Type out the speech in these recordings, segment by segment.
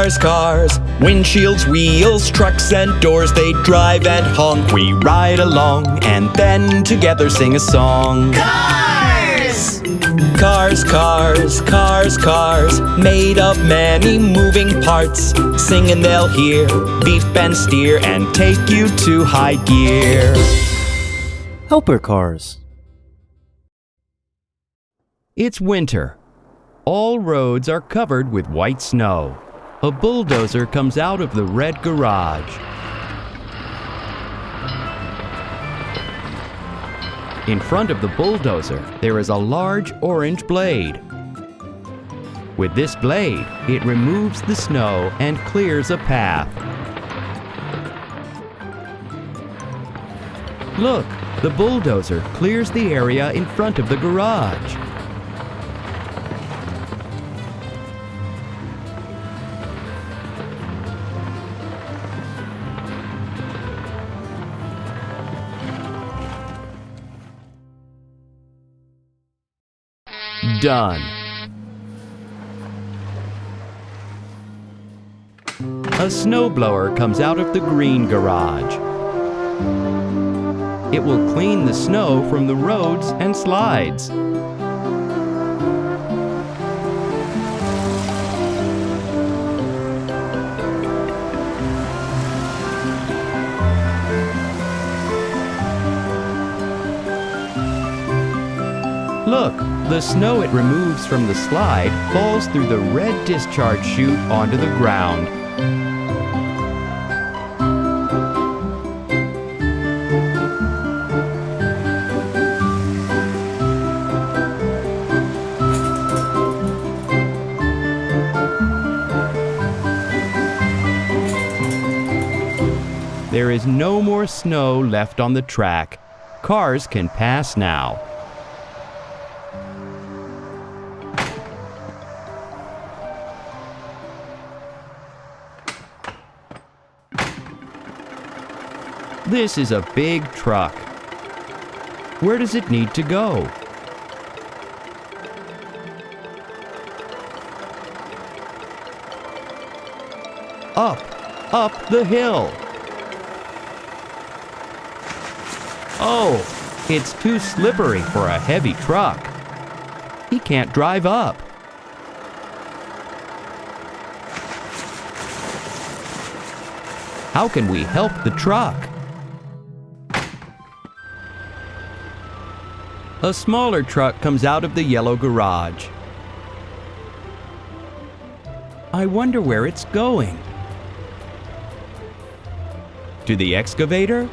Cars, cars, windshields, wheels, trucks and doors, they drive and honk. We ride along and then together sing a song. Cars! Cars, cars, cars, cars, made of many moving parts. Sing and they'll hear, beep and steer, and take you to high gear. Helper cars. It's winter. All roads are covered with white snow. A bulldozer comes out of the red garage. In front of the bulldozer, there is a large orange blade. With this blade, it removes the snow and clears a path. Look, the bulldozer clears the area in front of the garage. Done. A snowblower comes out of the green garage. It will clean the snow from the roads and slides. Look, the snow it removes from the slide falls through the red discharge chute onto the ground. There is no more snow left on the track. Cars can pass now. This is a big truck. Where does it need to go? Up the hill. Oh, it's too slippery for a heavy truck. He can't drive up. How can we help the truck? A smaller truck comes out of the yellow garage. I wonder where it's going. To the excavator?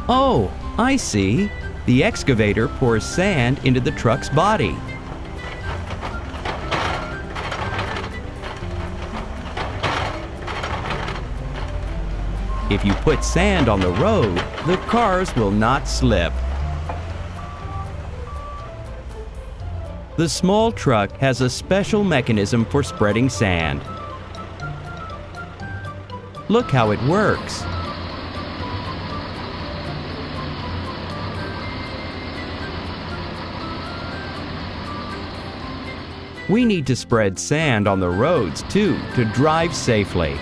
Oh, I see. The excavator pours sand into the truck's body. If you put sand on the road, the cars will not slip. The small truck has a special mechanism for spreading sand. Look how it works. We need to spread sand on the roads too to drive safely.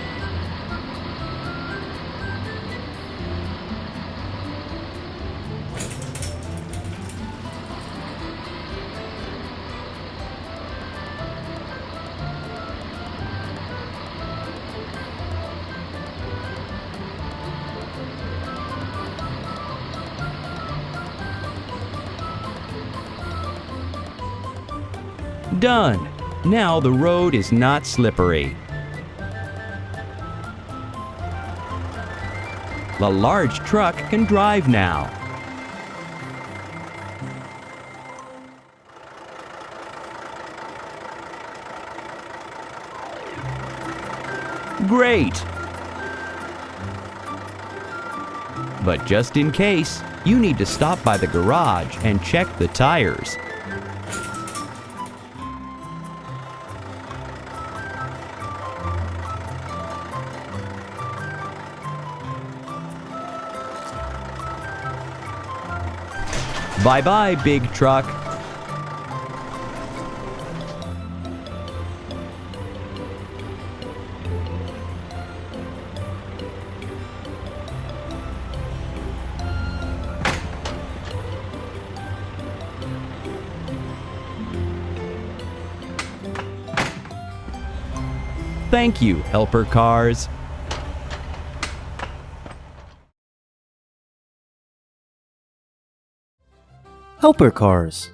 Done! Now the road is not slippery. The large truck can drive now. Great! But just in case, you need to stop by the garage and check the tires. Bye-bye, big truck. Thank you, helper cars. Helper cars.